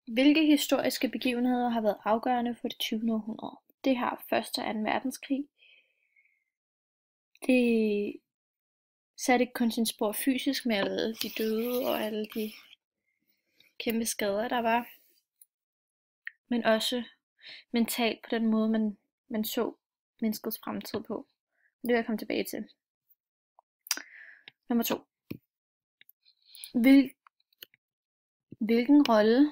Hvilke historiske begivenheder har været afgørende for det 20. århundrede? Det har 1. og 2. verdenskrig. Det satte kun sin spor fysisk med alle de døde og alle de kæmpe skader, der var. Men også mentalt på den måde, man så menneskets fremtid på. Det vil jeg komme tilbage til. Nummer 2. Hvilken rolle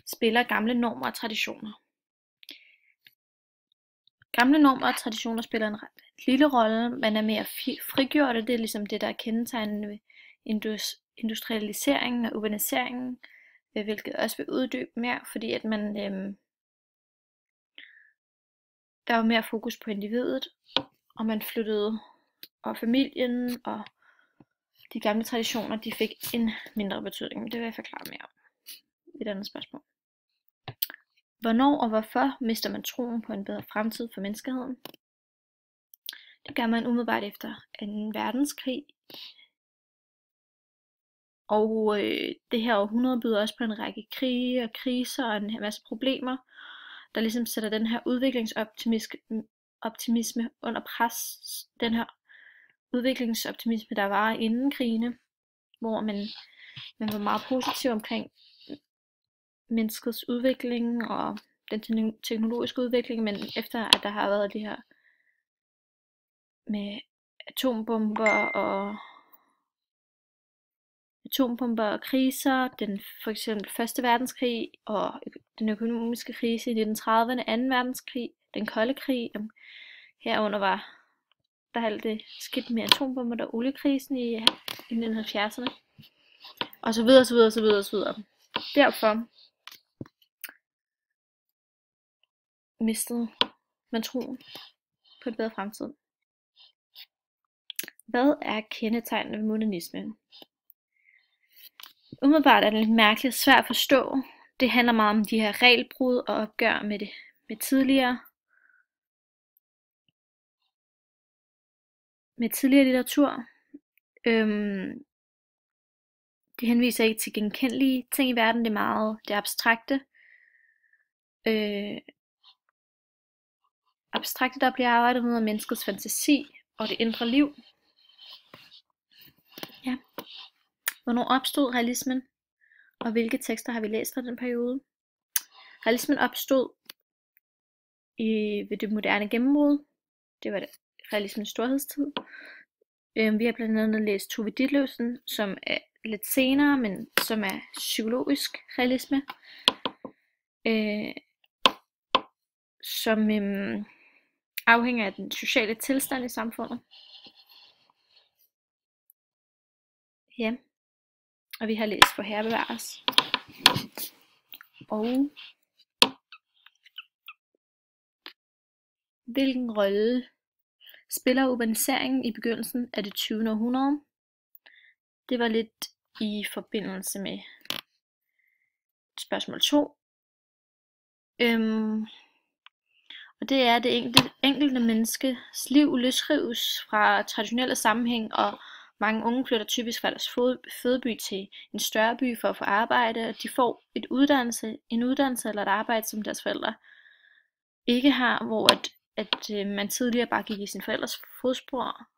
spiller gamle normer og traditioner? Gamle normer og traditioner spiller en ret lille rolle. Man er mere frigjort, og det er ligesom det, der er kendetegnende ved industrialiseringen og urbaniseringen, hvilket også vil uddybe mere, fordi at man, der var mere fokus på individet, og man flyttede, og familien og de gamle traditioner, de fik en mindre betydning. Det vil jeg forklare mere om i et andet spørgsmål. Hvornår og hvorfor mister man troen på en bedre fremtid for menneskeheden? Det gør man umiddelbart efter 2. verdenskrig. Og det her århundrede byder også på en række krige og kriser og en masse problemer, der ligesom sætter den her udviklingsoptimisme under pres. Den her udviklingsoptimisme, der var inden krigene, hvor man var meget positiv omkring menneskets udvikling og den teknologiske udvikling, men efter at der har været det her med atombomber og kriser, for eksempel 1. verdenskrig og den økonomiske krise i 1930'erne, 2. verdenskrig, den kolde krig, herunder var der alt det skidt med atombomber og oliekrisen i 1970'erne, og så videre, så videre, så videre, så videre. Derfor mistede man troen på en bedre fremtid. Hvad er kendetegnende ved modernismen? Umiddelbart er det lidt mærkeligt og svært at forstå. Det handler meget om de her regelbrud og opgør med tidligere litteratur. Det henviser ikke til genkendelige ting i verden, det er meget det abstrakte. Abstrakte, der bliver arbejdet med menneskets fantasi og det indre liv. Ja. Hvornår opstod realismen, og hvilke tekster har vi læst fra den periode? Realismen opstod ved det moderne gennembrud. Det var realismens storhedstid. Vi har blandt andet læst Tove Ditlevsen, som er lidt senere, men som er psykologisk realisme, som afhænger af den sociale tilstand i samfundet. Ja, og vi har læst For Herre bevares. Og hvilken rolle spiller urbaniseringen i begyndelsen af det 20. århundrede? Det var lidt i forbindelse med spørgsmål 2. Og det er det enkelte menneskes liv løsrives fra traditionelle sammenhæng, og mange unge flytter typisk fra deres fødeby til en større by for at få arbejde, og de får en uddannelse eller et arbejde, som deres forældre ikke har, hvor at man tidligere bare gik i sine forældres fodspor,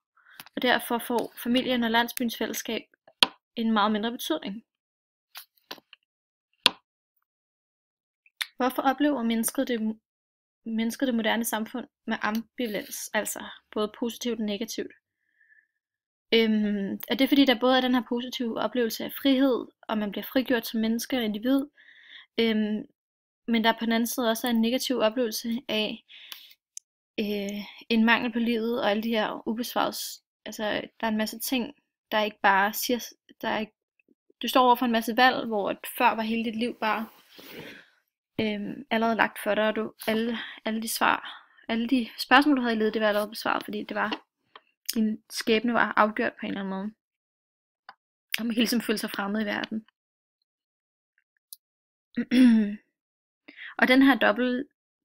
og derfor får familien og landsbyens fællesskab en meget mindre betydning. Hvorfor oplever mennesket det moderne samfund med ambivalens, altså både positivt og negativt? Og det er fordi, der både er den her positive oplevelse af frihed, og man bliver frigjort som menneske og individ, men der på den anden side også er en negativ oplevelse af en mangel på livet, og alle de her ubesvarede, altså der er en masse ting, der ikke bare siger, du står over for en masse valg, hvor før var hele dit liv bare allerede lagt for dig, og alle de spørgsmål, du havde i livet, det var allerede besvaret, fordi det var, din skæbne var afgjort på en eller anden måde. Og man kan ligesom føle sig fremmed i verden. Og den her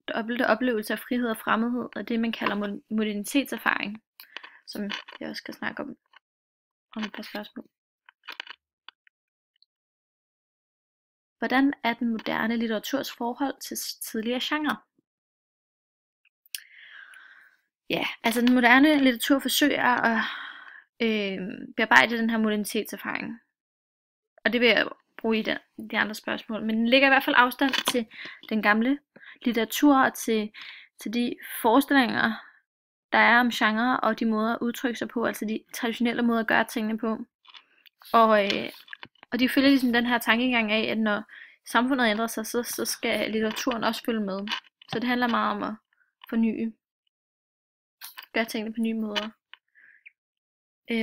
dobbelte oplevelse af frihed og fremmedhed er det, man kalder modernitetserfaring, som jeg også skal snakke om et par spørgsmål. Hvordan er den moderne litteraturs forhold til tidligere genre? Ja, altså den moderne litteratur forsøger at bearbejde den her modernitetserfaring. Og det vil jeg bruge i de andre spørgsmål. Men den lægger i hvert fald afstand til den gamle litteratur og til de forestillinger, der er om genre og de måder at udtrykke sig på, altså de traditionelle måder at gøre tingene på. Og de følger ligesom den her tankegang af, at når samfundet ændrer sig, så skal litteraturen også følge med. Så det handler meget om at forny, gøre tingene på nye måder.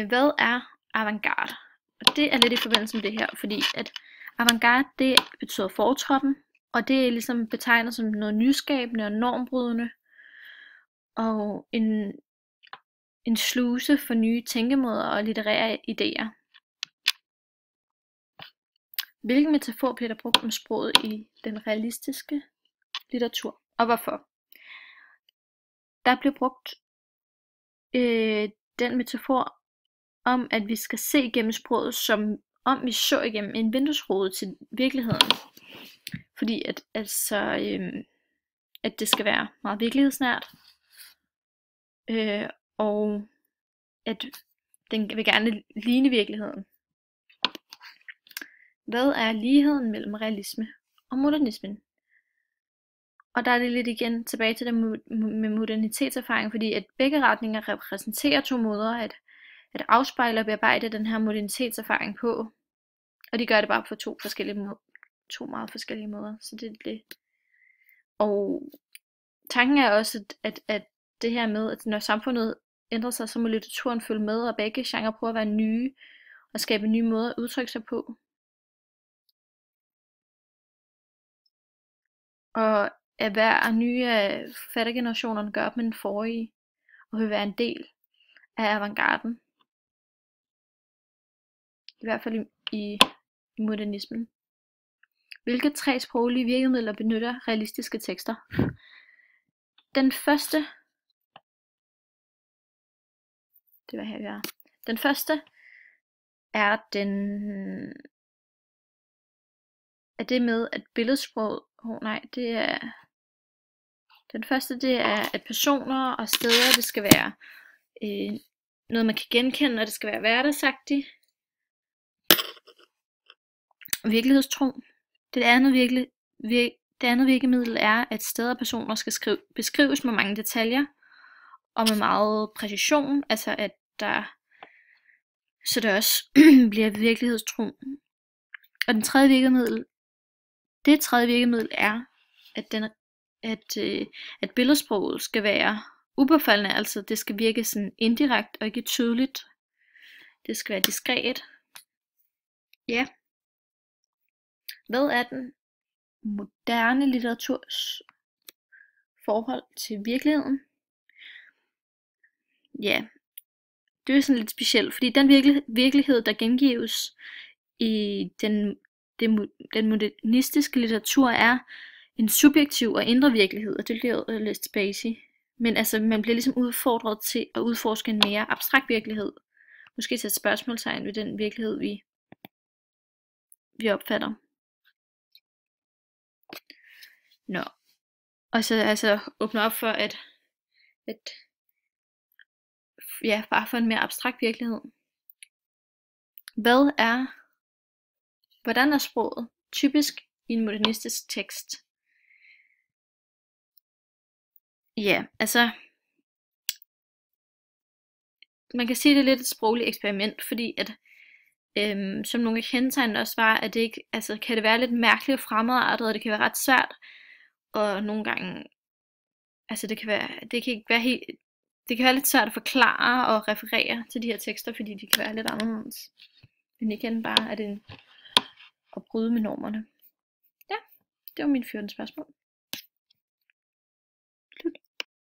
Hvad er avantgarde? Og det er lidt i forbindelse med det her, fordi at avantgarde, det betyder fortroppen, og det er ligesom betegnet som noget nyskabende og normbrydende, og en sluse for nye tænkemåder og litterære idéer. Hvilken metafor bliver der brugt om sproget i den realistiske litteratur, og hvorfor? Der bliver brugt den metafor om, at vi skal se igennem sproget, som om vi så igennem en vinduesrude til virkeligheden. Fordi at det skal være meget virkelighedsnært, og at den vil gerne ligne virkeligheden. Hvad er ligheden mellem realisme og modernismen? Og der er det lidt igen tilbage til det med modernitetserfaring, fordi at begge retninger repræsenterer to måder at afspejle og bearbejde den her modernitetserfaring på. Og de gør det bare på to meget forskellige måder. Så det er det. Og tanken er også, at det her med, at når samfundet ændrer sig, så må litteraturen følge med, og begge genrer prøver at være nye og skabe nye måder at udtrykke sig på. Og at hver nye forfattergenerationerne gør op med den forrige, og vil være en del af avantgarden. I hvert fald i modernismen. Hvilke 3 sproglige virkemidler benytter realistiske tekster? Den første, det var her vi er. Den første er det med at billedsproget, den første det er at personer og steder, det skal være noget man kan genkende, og det skal være hverdagsagtigt. Virkelighedstro. Det andet virkemiddel er, at steder og personer skal beskrives med mange detaljer og med meget præcision, altså at så det også bliver virkelighedstro. Og det tredje virkemiddel er, at billedsproget skal være upåfaldende, altså det skal virke sådan indirekte og ikke tydeligt. Det skal være diskret. Ja. Hvad er den moderne litteraturs forhold til virkeligheden? Ja, det er sådan lidt specielt, fordi den virkelighed, der gengives i den modernistiske litteratur, er en subjektiv og indre virkelighed, og det bliver lidt spacey. Men altså, man bliver ligesom udfordret til at udforske en mere abstrakt virkelighed. Måske sætte spørgsmålstegn ved den virkelighed, vi opfatter. Nå. Og så altså åbne op for at bare for en mere abstrakt virkelighed. Hvordan er sproget typisk i en modernistisk tekst? Ja, altså man kan sige, det er lidt et sprogligt eksperiment, fordi at som nogle af kendetegnene også var, at det ikke, altså kan det være lidt mærkeligt og fremmedartet, og det kan være ret svært, og nogle gange, altså det kan være lidt svært at forklare og referere til de her tekster, fordi de kan være lidt anderledes. Men igen bare, at det at bryde med normerne. Ja, det var mine 14 spørgsmål.